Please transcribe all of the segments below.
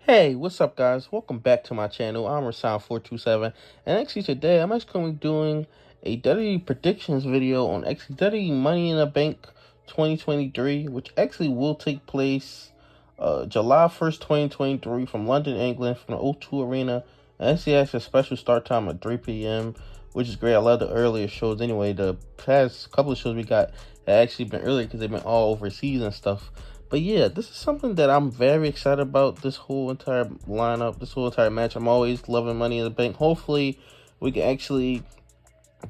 Hey, what's up, guys? Welcome back to my channel. I'm Rasan427, and actually today I'm actually going to be doing a WWE predictions video on actually WWE Money in the Bank 2023, which actually will take place July 1st, 2023 from London, England, from the O2 Arena. And actually has a special start time at 3 p.m., which is great. I love the earlier shows anyway. The past couple of shows we got have actually been earlier because they've been all overseas and stuff. But yeah, this is something that I'm very excited about, this whole entire lineup, this whole entire match. I'm always loving Money in the Bank. Hopefully, we can actually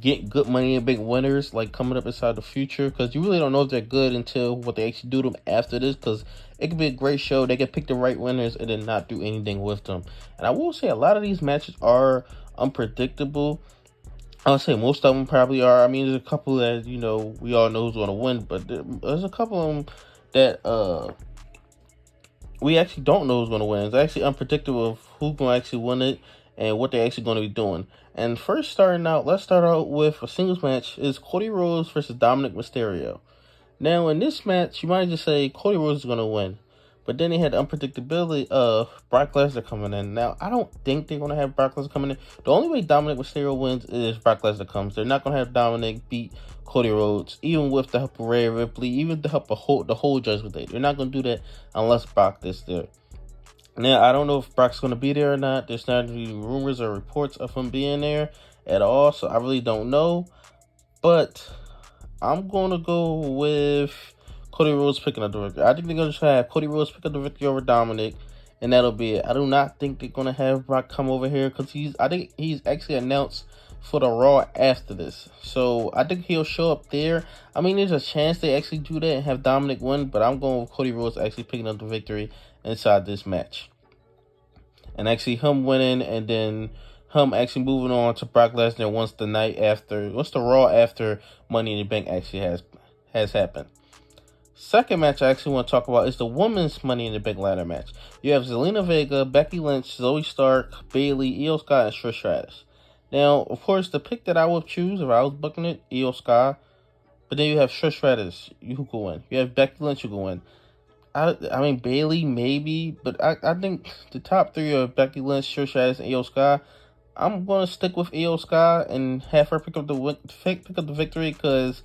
get good Money in the Bank winners, like, coming up inside the future. Because you really don't know if they're good until what they actually do to them after this. Because it could be a great show. They can pick the right winners and then not do anything with them. And I will say a lot of these matches are unpredictable. I would say most of them probably are. I mean, there's a couple that, we all know who's going to win. But there's a couple of them that we actually don't know who's going to win. It's actually unpredictable of who's going to actually win it and what they're actually going to be doing. And first, let's start out with a singles match. Is Cody Rhodes versus Dominic Mysterio. Now, in this match, you might just say Cody Rhodes is going to win. But then they had the unpredictability of Brock Lesnar coming in. Now, I don't think they're going to have Brock Lesnar coming in. The only way Dominic Mysterio wins is if Brock Lesnar comes. They're not going to have Dominic beat Cody Rhodes, even with the help of Rhea Ripley, even with the help of the whole Judgment Day. They're not going to do that unless Brock is there. Now, I don't know if Brock's going to be there or not. There's not any rumors or reports of him being there at all, so I really don't know. But I'm going to go with Cody Rhodes picking up the victory. I think they're going to try to have Cody Rhodes pick up the victory over Dominic, and that'll be it. I do not think they're going to have Brock come over here because I think he's actually announced for the Raw after this. So I think he'll show up there. I mean, there's a chance they actually do that and have Dominic win, but I'm going with Cody Rhodes actually picking up the victory inside this match. And actually him winning and then him actually moving on to Brock Lesnar once the Raw after Money in the Bank actually has happened. Second match I actually want to talk about is the women's Money in the Bank ladder match. You have Zelina Vega, Becky Lynch, Zoe Stark, Bayley, Io Sky, and Trish Stratus. Now, of course, the pick that I would choose if I was booking it, Io Sky. But then you have Trish Stratus, who could win. You have Becky Lynch, who could win. I mean, Bayley, maybe. But I think the top three are Becky Lynch, Trish Stratus, and Io Sky. I'm going to stick with Io Sky and have her pick up the victory because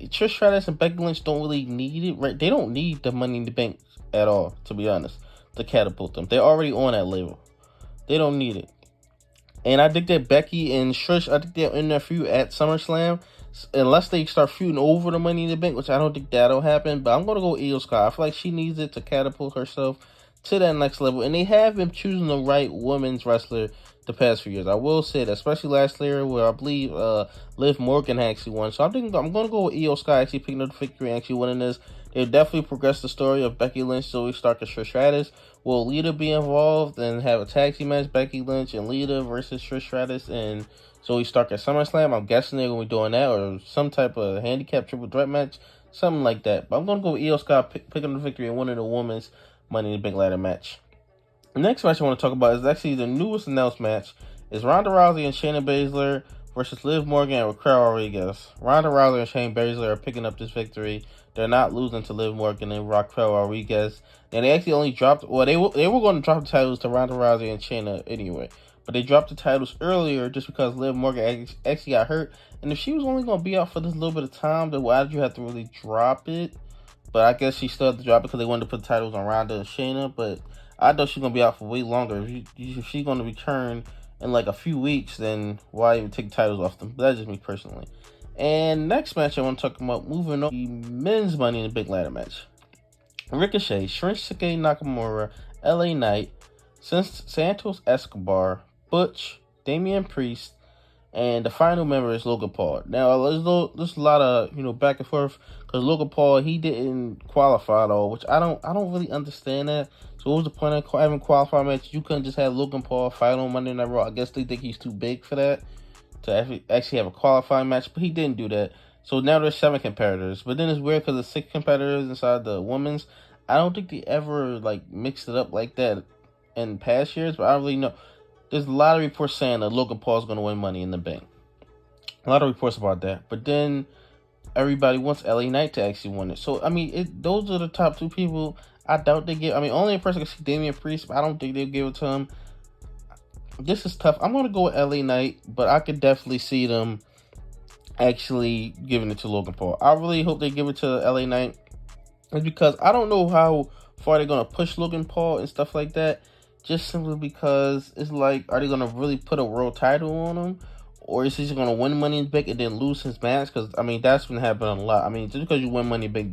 Trish Stratus and Becky Lynch don't really need it, right? They don't need the Money in the Bank at all, to be honest, to catapult them. They're already on that level. They don't need it. And I think that Becky and Trish, I think they're in their feud at SummerSlam, unless they start feuding over the Money in the Bank, which I don't think that'll happen. But I'm going to go with Io Sky. I feel like she needs it to catapult herself to that next level. And they have been choosing the right women's wrestler the past few years. I will say that, especially last year where I believe Liv Morgan actually won. So I'm going to go with Io Sky actually picking up the victory and actually winning this. They'll definitely progress the story of Becky Lynch, Zoe Stark, and Trish Stratus. Will Lita be involved and have a tag team match? Becky Lynch and Lita versus Trish Stratus and Zoe Stark at SummerSlam. I'm guessing they're going to be doing that, or some type of handicap triple threat match, something like that. But I'm going to go with Io Sky picking up the victory and winning the women's Money in the Bank ladder match. The next match I want to talk about is actually the newest announced match. Is Ronda Rousey and Shayna Baszler versus Liv Morgan and Raquel Rodriguez. Ronda Rousey and Shayna Baszler are picking up this victory. They're not losing to Liv Morgan and Raquel Rodriguez. And they actually only dropped, they were going to drop the titles to Ronda Rousey and Shayna anyway. But they dropped the titles earlier just because Liv Morgan actually got hurt. And if she was only going to be out for this little bit of time, then why did you have to really drop it? But I guess she still had to drop it because they wanted to put the titles on Ronda and Shayna. But I thought she's going to be out for way longer. If she's going to return in like a few weeks, then why even take the titles off them? But that's just me personally. And next match I want to talk about, moving on, the men's Money in the Bank ladder match. Ricochet, Shinsuke Nakamura, LA Knight, Santos Escobar, Butch, Damian Priest, and the final member is Logan Paul. Now, there's a lot of, back and forth, because Logan Paul, he didn't qualify at all, which I don't really understand that. So what was the point of having qualified matches? You couldn't just have Logan Paul fight on Monday Night Raw. I guess they think he's too big for that, to actually have a qualifying match, but he didn't do that. So now there's 7 competitors. But then it's weird because there's 6 competitors inside the women's. I don't think they ever, mixed it up like that in past years, but I don't really know. There's a lot of reports saying that Logan Paul's going to win Money in the Bank. A lot of reports about that. But then everybody wants LA Knight to actually win it. So, I mean, those are the top 2 people. I doubt they give. I mean, only person can see Damian Priest, but I don't think they'll give it to him. This is tough. I'm gonna go with LA Knight, but I could definitely see them actually giving it to Logan Paul. I really hope they give it to LA Knight. It's because I don't know how far they're gonna push Logan Paul and stuff like that. Just simply because it's like, are they gonna really put a world title on him, or is he just gonna win Money in the Bank and then lose his match? Because I mean, that's been happening a lot. I mean, just because you win Money in the Bank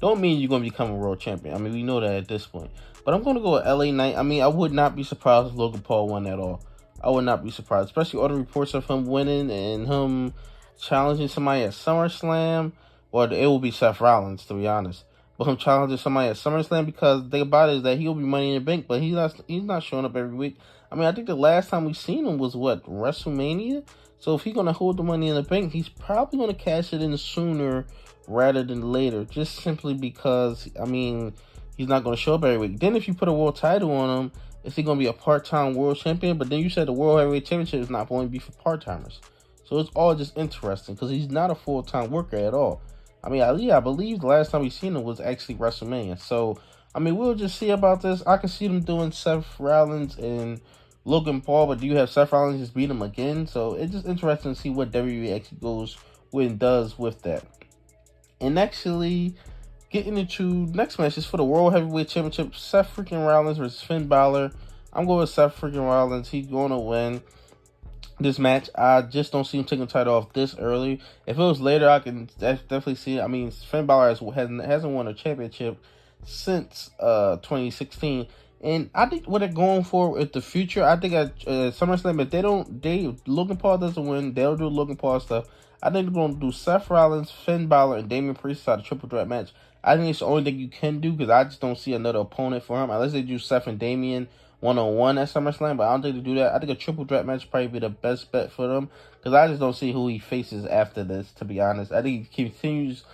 don't mean you're gonna become a world champion. I mean, we know that at this point. But I'm gonna go with LA Knight. I mean, I would not be surprised if Logan Paul won at all. I would not be surprised, especially all the reports of him winning and him challenging somebody at SummerSlam. Well, it will be Seth Rollins, to be honest. But him challenging somebody at SummerSlam, because the thing about it is that he'll be Money in the Bank, but he's not showing up every week. I mean, I think the last time we seen him was WrestleMania. So if he's gonna hold the Money in the Bank, he's probably gonna cash it in sooner rather than later. Just simply because, I mean, he's not gonna show up every week. Then if you put a world title on him, is he gonna be a part-time world champion? But then you said the World Heavyweight Championship is not going to be for part-timers. So it's all just interesting because he's not a full-time worker at all. I mean, I believe the last time we seen him was actually WrestleMania. So, I mean, we'll just see about this. I can see them doing Seth Rollins and Logan Paul, but do you have Seth Rollins just beat him again? So, it's just interesting to see what WWE actually goes and does with that. And actually, getting into next match is for the World Heavyweight Championship, Seth freaking Rollins versus Finn Balor. I'm going with Seth freaking Rollins. He's going to win this match. I just don't see him taking the title off this early. If it was later, I can definitely see it. I mean, Finn Balor hasn't won a championship since 2016, and I think what they're going for with the future, I think at SummerSlam, if Logan Paul doesn't win, they'll do Logan Paul stuff. I think they're going to do Seth Rollins, Finn Balor, and Damian Priest side a triple threat match. I think it's the only thing you can do, because I just don't see another opponent for him unless they do Seth and Damian one-on-one at SummerSlam, but I don't think they do that. I think a triple threat match would probably be the best bet for them, because I just don't see who he faces after this, to be honest. I think he continues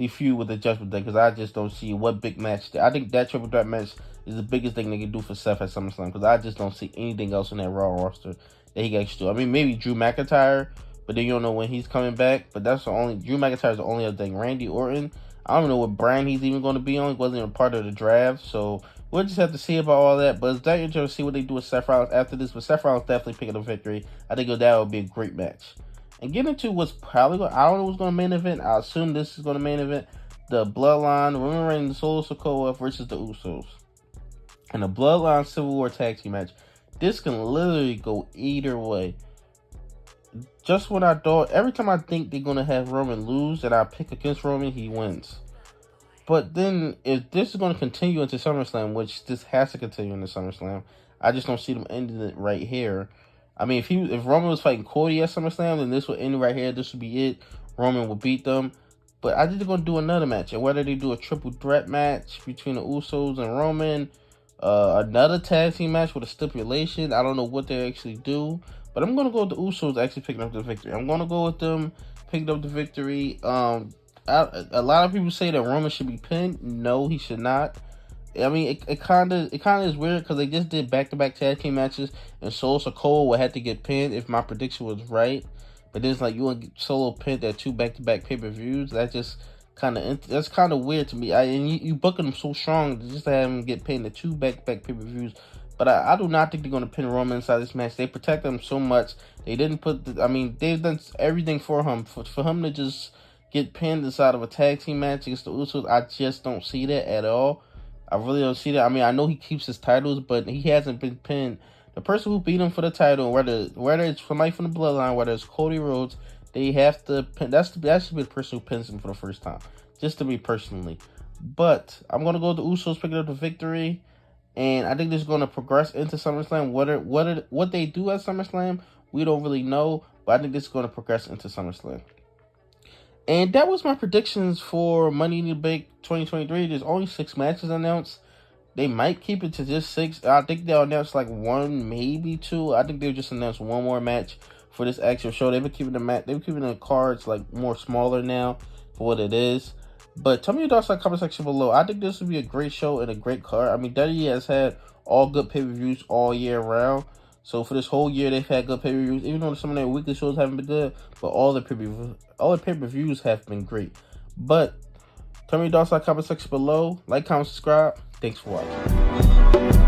feud with the Judgment Day, because I just don't see what big match. I think that triple threat match is the biggest thing they can do for Seth at SummerSlam, because I just don't see anything else in that Raw roster that he can actually do. I mean, maybe Drew McIntyre, but then you don't know when he's coming back, but that's the only, Drew McIntyre is the only other thing. Randy Orton, I don't know what brand he's even going to be on. He wasn't even part of the draft, so we'll just have to see about all that. But it's definitely interesting to see what they do with Seth Rollins after this. But Seth Rollins definitely picking up victory. I think that would be a great match. And getting into what's probably going, I don't know what's going to main event. I assume this is going to main event. The Bloodline, Roman Reigns and Solo Sikoa versus the Usos. And the Bloodline Civil War tag team match. This can literally go either way. Just when I thought, every time I think they're going to have Roman lose and I pick against Roman, he wins. But then, if this is going to continue into SummerSlam, which this has to continue into SummerSlam, I just don't see them ending it right here. I mean, if Roman was fighting Cody at SummerSlam, then this would end right here. This would be it. Roman would beat them. But I think they're going to do another match. And whether they do a triple threat match between the Usos and Roman, another tag team match with a stipulation, I don't know what they actually do. But I'm going to go with the Usos actually picking up the victory. I'm going to go with them picking up the victory. A lot of people say that Roman should be pinned. No, he should not. I mean, it kind of is weird because they just did back-to-back tag team matches, and Solo Sikoa would have to get pinned if my prediction was right. But then it's like you want to get Solo pinned at 2 back-to-back pay-per-views. That's kind of weird to me. And you booking them so strong just to have him get pinned at 2 back-to-back pay-per-views. But I do not think they're going to pin Roman inside this match. They protect him so much. They didn't put... they've done everything for him. For him to just get pinned inside of a tag team match against the Usos, I just don't see that at all. I really don't see that. I mean, I know he keeps his titles, but he hasn't been pinned. The person who beat him for the title, whether it's somebody from the Bloodline, whether it's Cody Rhodes, they have to pin. That should be the person who pins him for the first time. Just to me personally. But I'm going to go with the Usos picking up the victory. And I think this is going to progress into SummerSlam. What they do at SummerSlam, we don't really know. But I think this is going to progress into SummerSlam. And that was my predictions for Money in the Bank 2023. There's only 6 matches announced. They might keep it to just 6. I think they'll announce like 1, maybe 2. I think they'll just announce 1 more match for this actual show. They've been keeping the cards like more smaller now for what it is. But tell me your thoughts in the comment section below. I think this would be a great show and a great card. I mean, WWE has had all good pay-per-views all year round. So for this whole year, they've had good pay-per-views. Even though some of their weekly shows haven't been good, but all the pay-per-views have been great. But tell me your thoughts in the comment section below. Like, comment, subscribe. Thanks for watching.